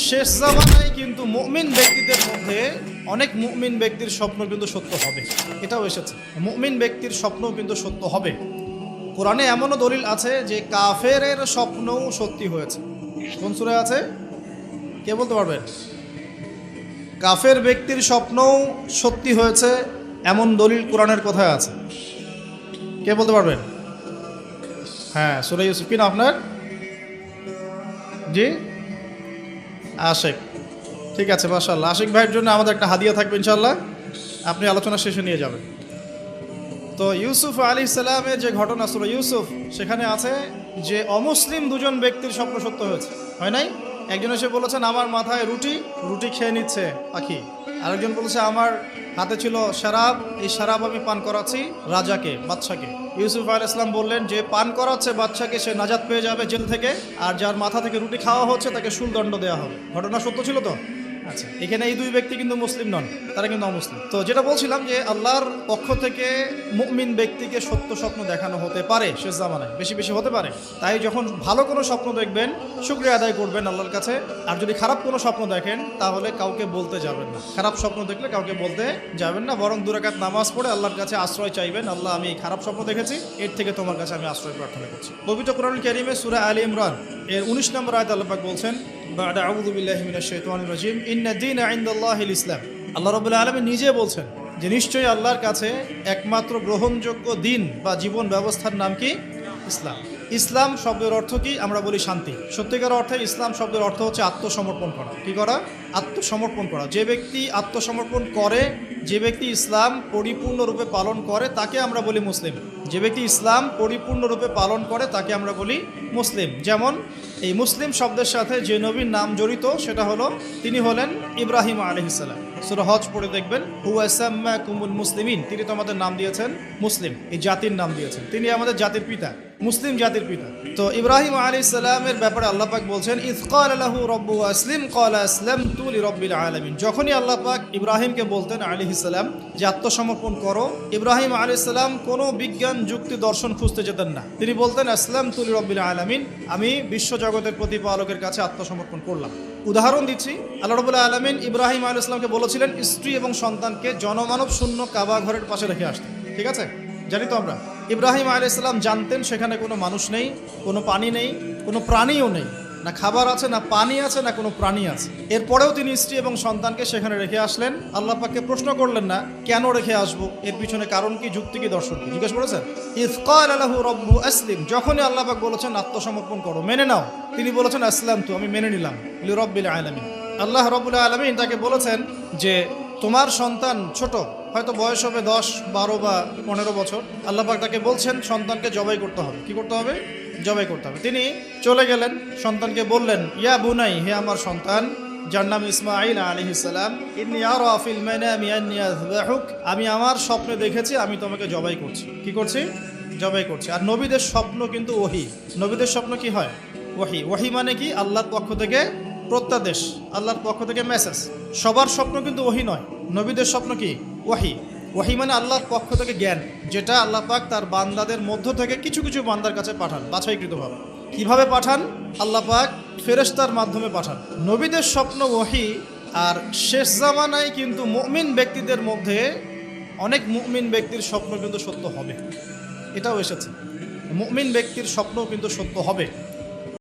শেষ জামানায় কিন্তু মুমিন ব্যক্তিদের মধ্যে অনেক মুমিন ব্যক্তির স্বপ্ন কিন্তু সত্য হবে, এটাও এসেছে। মুমিন ব্যক্তির স্বপ্নও কিন্তু সত্য হবে। কোরআনে এমনও দলিল আছে যে কাফেরের স্বপ্নও সত্যি হয়েছে। কোন সূরায় আছে কে বলতে পারবেন? কাফের ব্যক্তির স্বপ্নও সত্যি হয়েছে এমন দলিল কোরআনের কোথায় আছে? কে বলতে পারবেন? হ্যাঁ, সূরা ইউসুফ। কি না আপনার? জি, আশিক। ঠিক আছে, মাশাআল্লাহ। আশিক ভাইয়ের জন্য আমাদের একটা হাদিয়া থাকবে ইনশাআল্লাহ, আপনি আলোচনা শেষে নিয়ে যাবেন। তো ইউসুফ আলাইহিস সালামের যে ঘটনা সূরা ইউসুফ, সেখানে আছে যে অমুসলিম দুজন ব্যক্তির স্বপ্ন সত্য হয়েছে, হয় নাই? একজন এসে বলেছেন আমার মাথায় রুটি, রুটি খেয়ে নিচ্ছে পাখি। আরেকজন বলেছে আমার হাতে ছিল শরাব, এই শরাব আমি পান করাচ্ছি রাজাকে, বাদশাকে। ইউসুফ আলাইহিস সালাম বললেন যে পান করাচ্ছে বাদশাকে সে নাজাত পেয়ে যাবে জেল থেকে, আর যার মাথা থেকে রুটি খাওয়া হচ্ছে তাকে শুলদণ্ড দেওয়া হবে। ঘটনা সত্য ছিল তো? আচ্ছা, এখানে এই দুই ব্যক্তি কিন্তু মুসলিম নন, তারা কিন্তু অমুসলিম। তো যেটা বলছিলাম যে আল্লাহর পক্ষ থেকে মুমিন ব্যক্তিকে সত্য স্বপ্ন দেখানো হতে পারে শেষ জামানায়, বেশি বেশি হতে পারে। তাই যখন ভালো কোনো স্বপ্ন দেখবেন শুকরিয়া আদায় করবেন আল্লাহর কাছে। আর যদি খারাপ কোনো স্বপ্ন দেখেন তাহলে কাউকে বলতে যাবেন না। খারাপ স্বপ্ন দেখলে কাউকে বলতে যাবেন না, বরং 2 রাকাত নামাজ পড়ে আল্লাহর কাছে আশ্রয় চাইবেন। আল্লাহ, আমি এই খারাপ স্বপ্ন দেখেছি, এর থেকে তোমার কাছে আমি আশ্রয় প্রার্থনা করছি। পবিত্র কোরআনুল কারীমে সূরা আলে ইমরান এর 19 নম্বর আয়াতে আল্লাহ পাক বলছেন, বা'দা আউযু বিল্লাহি মিনাশ শাইতানির রাজীম, ইন্না দীনা ইনদাল্লাহিল ইসলাম। আল্লাহ রাব্বুল আলামিন নিজে বলছেন যে নিশ্চয়ই আল্লাহর কাছে একমাত্র গ্রহণযোগ্য দিন বা জীবন ব্যবস্থার নাম কি? ইসলাম। ইসলাম শব্দের অর্থ কি? আমরা বলি শান্তি। সত্যিকার অর্থে ইসলাম শব্দের অর্থ হচ্ছে আত্মসমর্পণ করা। কি করা? আত্মসমর্পণ করা। যে ব্যক্তি আত্মসমর্পণ করে, যে ব্যক্তি ইসলাম পরিপূর্ণরূপে পালন করে, তাকে আমরা বলি মুসলিম। যে ব্যক্তি ইসলাম পরিপূর্ণরূপে পালন করে তাকে আমরা বলি মুসলিম। যেমন এই মুসলিম শব্দের সাথে যে নবীর নাম জড়িত সেটা হলো, তিনি হলেন ইব্রাহিম আলাইহিস সালাম। সূরা হজ পড়ে দেখবেন, হুয়া সাম্মাকুমুল মুসলিমিন, তিনি তোমাদের নাম দিয়েছেন মুসলিম, এই জাতির নাম দিয়েছেন। তিনি আমাদের জাতির পিতা, মুসলিম জাতির পিতা। তো ইব্রাহিম আলাইহিস সালামের ব্যাপারে আল্লাহ পাক বলছেন, ইয ক্বালা লাহু রাব্বুহু আসলিম ক্বালা আসলামতু লিরাব্বিল আলামিন। যখনই আল্লাহ পাক ইব্রাহিমকে বলতেন আলাইহিস সালাম যে আত্মসমর্পণ করো, ইব্রাহিম আলাইহিস সালাম কোনো বিজ্ঞান যুক্তি দর্শন খুঁজতে যেতেন না। তিনি বলতেন আসলামতু লিরাব্বিল আলামিন, আমি বিশ্বজগতের প্রতিপালকের কাছে আত্মসমর্পণ করলাম। উদাহরণ দিচ্ছি, আল্লাহ রাব্বুল আলামিন ইব্রাহিম আলাইহিস সালামকে বলেছিলেন স্ত্রী এবং সন্তানকে জনমানব শূন্য কাবা ঘরের পাশে রেখে আসতে। ঠিক আছে, জানি তো আমরা। ইব্রাহিম আলাইহিস সালাম জানতেন সেখানে কোনো মানুষ নেই, কোনো পানি নেই, কোনো প্রাণীও নেই, না খাবার আছে, না পানি আছে, না কোনো প্রাণী আছে। এরপরেও তিনি স্ত্রী এবং সন্তানকে সেখানে রেখে আসলেন। আল্লাহ পাককে প্রশ্ন করলেন না কেন রেখে আসবো, এর পিছনে কারণ কি, যুক্তি কি, দর্শন কি, জিজ্ঞেস করেছেন? ইয ক্বালা লাহু রাব্বুহু আসলিম, যখনই আল্লাহ পাক বলেছেন আত্মসমর্পণ করো, মেনে নাও, তিনি বলেছেন আসলামতু, আমি মেনে নিলাম, লিরাব্বিল আলামিন। আল্লাহ রাব্বুল আলামিন তাকে বলেছেন যে তোমার সন্তান ছোট, হয়তো বয়স হবে 10, 12 বা 15 বছর। আল্লাহ পাক তাকে বলছেন সন্তানকে জবাই করতে হবে। কি করতে হবে? জবাই করতে হবে। তিনি চলে গেলেন, সন্তানকে বললেন, ইয়া বুনাই, হে আমার সন্তান, যার নাম ইসমাঈল আলাইহিস সালাম, ইন্নী আরা ফিল মানামি আন্নী আযবাহুক, আমি আমার স্বপ্নে দেখেছি আমি তোমাকে জবাই করছি। কি করছি? জবাই করছি। আর নবীদের স্বপ্ন কিন্তু ওহী। নবীদের স্বপ্ন কি হয়? ওহী। ওহী মানে কি? আল্লাহর পক্ষ থেকে প্রত্যাদেশ, আল্লাহর পক্ষ থেকে মেসেজ। সবার স্বপ্ন কিন্তু ওহী নয়। নবীদের স্বপ্ন কি? ওহী। ওহী মানে আল্লাহর পক্ষ থেকে জ্ঞান, যেটা আল্লাহ পাক তার বান্দাদের মধ্য থেকে কিছু কিছু বান্দার কাছে পাঠান বাছাইকৃতভাবে। কিভাবে পাঠান? আল্লাহ পাক ফেরেশতার মাধ্যমে পাঠান। নবীদের স্বপ্ন ওহী। আর শেষ জামানায় কিন্তু মুমিন ব্যক্তিদের মধ্যে অনেক মুমিন ব্যক্তির স্বপ্ন কিন্তু সত্য হবে, এটাও এসেছে। মুমিন ব্যক্তির স্বপ্নও কিন্তু সত্য হবে।